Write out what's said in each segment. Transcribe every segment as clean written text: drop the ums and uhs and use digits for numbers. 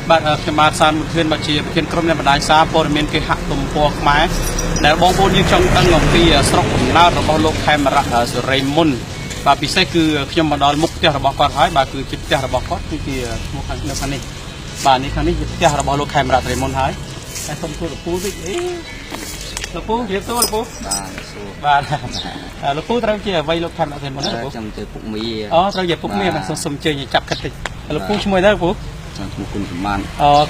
បាទខ្ញុំបាទសានមួយឃើញបាទជាប្រធានក្រុមអ្នកបណ្ដាញសារព័ត៌មានគេហាក់ទំព័រខ្មែរដែលបងប្អូនយើងចង់ដឹងអំពីស្រុកកំណើតរបស់លោកខេមរៈសុរិមុនបាទពិសេសគឺខ្ញុំមកដល់មុខផ្ទះរបស់គាត់ហើយបាទគឺជាផ្ទះរបស់គាត់គឺជាឈ្មោះខាងនៅខាងនេះបាទនេះខាងនេះជាផ្ទះរបស់លោកខេមរៈសុរិមុនហើយតែសូមទូលលោកពូតិចលោកពូជម្រាបសួរលោកពូបាទលោកពូត្រូវជាអ្វីលោកខេមរៈសុរិមុនលោកពូចាំទៅពុកមីអូត្រូវជាពុកមីបាទសូមជើញចាប់កាត់តិចលោកពូឈ្មោះអីដែរលោកពូឈ្មោះគុណសម្បត្តិ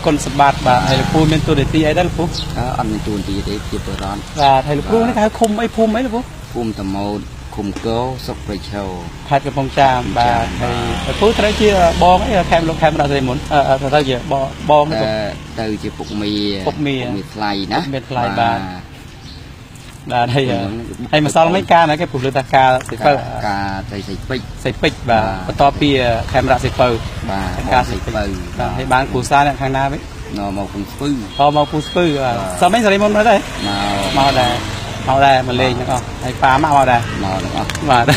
គុណសម្បត្តិបាទហើយលោកពូមានតួនាទីអីដែរលោកពូអត់មានតួនាទីទេជាបរិបទបាទហើយលោកពូនេះគេហៅឃុំអីភូមិអីលោកពូភូមិតមោតឃុំកោសុកប្រៃឈោខេត្តកំពង់ចាមបាទហើយលោកពូត្រូវជាបងអីខេមលោកខេមរៈសុរិមុនត្រូវជាបងទៅជាពុកមីថ្លៃណាមានថ្លៃបាទហើយម្សិលមិញការណាគេពុះលើតាការសិពៅការទៅសិពេចបាទបន្ទាប់ពីខេមរៈសិពៅបាទការសិពៅបាទហើយបានគ្រូសាអ្នកខាងណាវិញមកពុំស្ពឺមកពុះស្ពឺបាទសមមិញសុរិមុនមកដែរមកដែរមកលេងទាំងអស់ហើយប៉ាម៉ាក់មកដែរមកទាំងអស់បាទឥ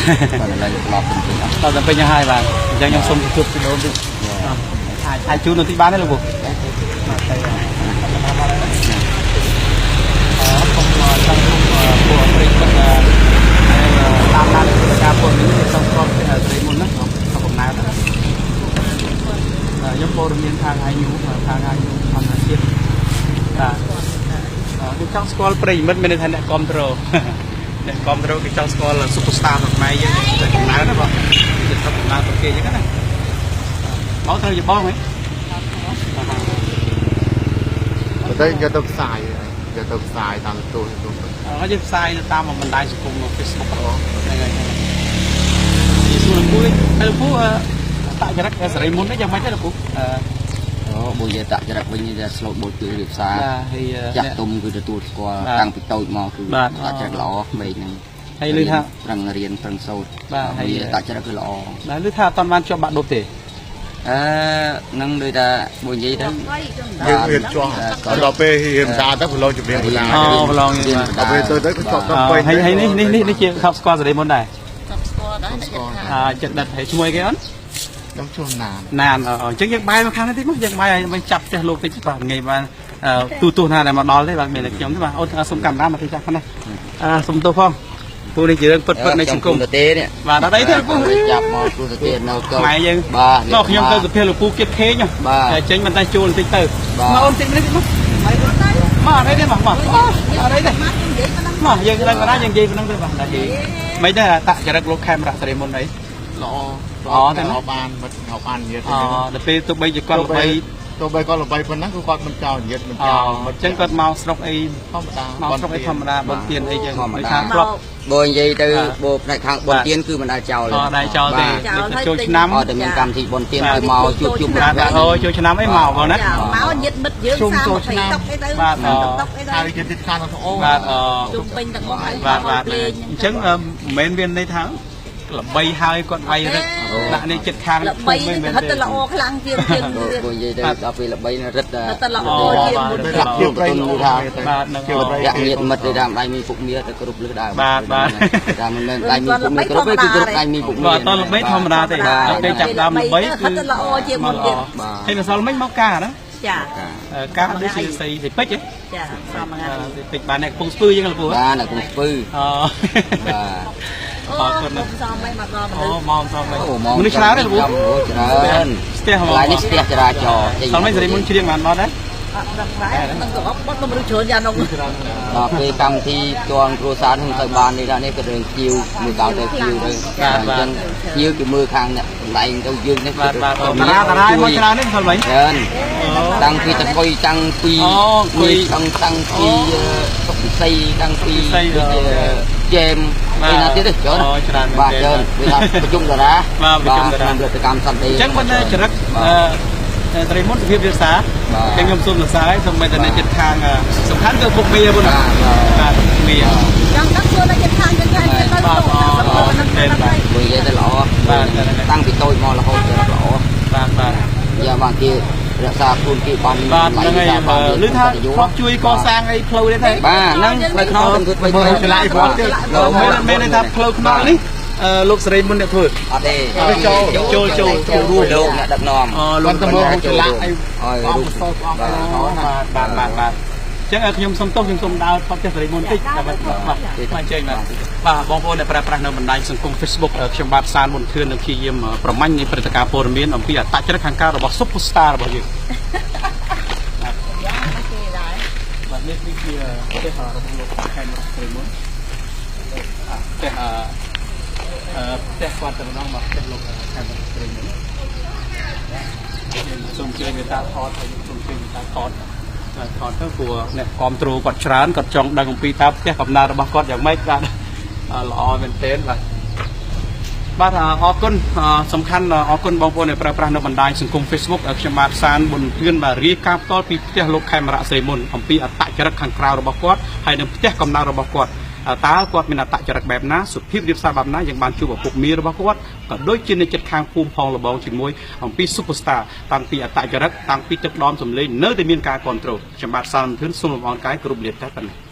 ឡូវឡប់ពេញអស់ដល់ទៅពេញហើយបាទអញ្ចឹងខ្ញុំសូមជួបពីដូនតិចអាចជូននៅទីបានទេលោកពូខ្ញុំចង់ពួកអព្រិចគាត់តាមដានការពលនេះខ្ញុំស្គាល់ស្រីមុនណាខ្ញុំកំណើតខ្ញុំព័ត៌មានខាងអាយញូអន្តរជាតិបាទខ្ញុំចង់ស្គាល់ប្រិយមិត្តមានន័យថាអ្នកគ្រប់គ្រងគេចង់ស្គាល់ស៊ុបស្តារបស់ខ្មែរយើងតែកំណើតណាបងជាស្រុកកំណើតប្រគេអញ្ចឹងណាបងត្រូវជាបងហ៎តែយកទៅផ្សាយតាមទូរទស្សន៍យើងផ្សាយតាមបណ្ដាញសង្គម Facebook ហ្នឹងហើយសួរលោកពូហើយលោកពូតចរិតសេរីមុននេះយ៉ាងម៉េចទេលោកពូបើនិយាយតចរិតវិញវាស្លូតបូតគឺរៀបសារចាក់ទុំគឺទទួលស្គាល់តាំងពីតូចមកគឺតចរិតល្អក្មេងហ្នឹងហើយឮថាប្រឹងរៀនប្រឹងសូត្រហើយតចរិតគឺល្អដែរឮថាអត់បានជាប់បាក់ឌុបទេនឹងដូចថាបើនិយាយទៅយើងរៀនជាប់ដល់ពេលរៀនតាទៅប្រឡងជំនាញបណ្ដាប្រឡងដល់ពេលទៅក៏ជាប់ដល់ពេលហើយនេះជាខប់ស្គាល់សេរីមុនដែរស្គាល់ដែរចិត្តដិតហើយឈ្មោះគេអត់ខ្ញុំជួនណានអញ្ចឹងយើងបាយមកខាងនេះតិចមកយើងបាយឲ្យមិនចាប់ផ្ទះលោកតិចបាទងាយបានទូណាដែលមកដល់ទេបាទមានតែខ្ញុំទេបាទអូនសុំកាមេរ៉ាមកទីចាស់ហ្នឹងសុំទោសផងពូនេះជារឿងពិតនៃសង្គមទេនេះបាទអត់អីទេពូចាប់មកទូទៅទេនៅកោខ្មែរយើងបាទខ្ញុំទៅសុភាលោកពូគៀបខេងតែចេញមិនតែជួលបន្តិចទៅមកអូនតិចនេះមកអត់អីទេមកអត់អីទេមកយើងដឹងកណ្ដាលយើងនិយាយប៉ុណ្្នឹងទេបាទតែនិយាយមិនទេតចរិតលោកខេមរៈសេរីមុនអីល្អតែបាននិយាយដល់ពេលទោះបីជាគាត់ល្បីគាត់ល្បីប៉ុណ្ណឹងគឺគាត់មិនចោលនិយាយមិនចោលអញ្ចឹងគាត់មកស្រុកអីធម្មតាមកស្រុកអីធម្មតាបុណ្យទានអីចឹងមិនថាធ្លាប់បើនិយាយទៅបើផ្នែកខាងបុណ្យទានគឺមិនដែលចោលទេដែរចោលទេចូលឆ្នាំអត់តែមានកម្មវិធីបុណ្យទានគឺមកជួបបាទចូលឆ្នាំអីមកបងណាមកញាតិមិត្តយើងចូលឆ្នាំបាទហើយជាទីខាងទៅអូបាទជុំពេញទាំងអស់បាទអញ្ចឹងមិនមែនមានន័យថាល្បីហើយគាត់វាយរឹកដាក់នេះចិត្តខាងល្បីទៅហិតល្អខ្លាំងជាងបើនិយាយទៅដល់ពេលល្បីរឹតតែល្អជាងមុនជាប្រទុនថាបាទនឹងញាតិមិត្តតាមដៃមីពុកមៀទៅគ្រប់លើដើមបាទតែមិនមែនដៃមីពុកមៀគ្រប់ទេគឺគ្រប់ដៃមីពុកមៀបាទតល្បីធម្មតាទេពេលចាប់ដើមល្បីគឺល្អជាងមុនទៀតហើយម្សិលមិញមកការណាចាការដូចជាស្អីពេជ្រចាសមថ្ងៃពេជ្របានអ្នកកំពង់ស្ពឺចឹងលោកពូបាទអ្នកកំពង់ស្ពឺបាទអរគុណមកសំបីមកដល់មកសំបីមនុស្សច្រើនទេលោកច្រើនស្ទះកន្លែងនេះស្ទះចរាចរណ៍សំបីសេរីមុនច្រៀងបានដល់ដែរអត់ដឹងដែរនឹងក៏បត់មនុស្សច្រើនយ៉ាងនោះដល់ពេលកម្មវិធីទាន់គ្រួសារនឹងទៅបាននេះក៏រឿងជីវមួយកោទៅជីវទៅអញ្ចឹងជីវគឺមើលខាងអ្នកកន្លែងទៅយើងនេះបាទតារាមកច្រើននេះសំបីច្រើនតាំងពីតកុយតាំងពីតាំងពីសុខពិសីតាំងពីជេមពីណាទៀតទេច្រើនបាទច្រើនវាថាប្រជុំតារាប្រជុំតារាផលិតកម្មសន្តិអញ្ចឹងមិនចរិតត្រីមុនភាពរាសាចឹងខ្ញុំសូមសរសើរសូមមេត្តាអ្នកចិត្តខាងសំខាន់គឺពុកមីហ្នឹងបាទមីចង់ដឹងខ្លួនអ្នកចិត្តខាងចឹងហើយទៅបាទនិយាយទៅល្អបាទតាំងពីតូចមករហូតដល់ល្អបាទយ៉ាបានគេរក្សាខ្លួនគេបានបាទហ្នឹងហើយឮថាធ្លាប់ជួយកសាងអីផ្លូវទេបាទហ្នឹងផ្លូវខ្នងទៅធ្វើផ្លូវឆ្លាយគាត់ទៀតមានន័យថាផ្លូវខ្នងនេះ លោកសេរីមុនអ្នកធ្វើ អត់ទេ ចូលរួម លោកអ្នកដឹកនាំ លោកទៅមើលចលាក់អី ឲ្យរូប បាទចឹងខ្ញុំសុំទោសខ្ញុំសុំដើរថតផ្ទះសេរីមុនតិចតែបាទចេញបាទបងប្អូនដែលប្រើប្រាស់នៅបណ្ដាញសង្គម Facebook ខ្ញុំបាទសានមុនធឿននឹងព្យាយាមប្រមាញ់នៃព្រឹត្តិការណ៍ព័ត៌មានអំពីអត្តចរិតខាងការរបស់ Superstar របស់យើងបាទនេះគឺជាផ្ទះរបស់លោកខេមរៈសេរីមុនផ្ទះគាត់ទៅម្ដងមកផ្ទះលោកខេមរៈសេរីមុនខ្ញុំសូមជឿមេត្តាថតហើយសូមជឿមេត្តាថតទៅព្រោះអ្នកគ្រប់គ្រងគាត់ច្រើនគាត់ចង់ដឹងអំពីថាផ្ទះកំណើតរបស់គាត់យ៉ាងម៉េចបាទល្អមែនទែនបាទអរគុណសំខាន់អរគុណបងប្អូនដែលប្រើប្រាស់នៅបណ្ដាញសង្គម Facebook ខ្ញុំបាទសានប៊ុនធឿនបាទរាយការណ៍ផ្ទាល់ពីផ្ទះលោកខេមរៈសេរីមុនអំពីអត្តចរិតខាងក្រៅរបស់គាត់ហើយនឹងផ្ទះកំណើតរបស់គាត់តើគាត់មានអត្តចរិតបែបណាសុភាពរៀបសារបែបណាយ៉ាងបានជួបឪពុកមីរបស់គាត់ក៏ដូចជាអ្នកចិត្តខាងភូមិផងលបងជាមួយអំពី Superstar តាំងពីអត្តចរិតតាំងពីទឹកដមសម្លេងនៅតែមានការគ្រប់គ្រងខ្ញុំបាទសានធឿនសូមលំអរកាយគ្រប់លាភតែប៉ុណ្ណេះ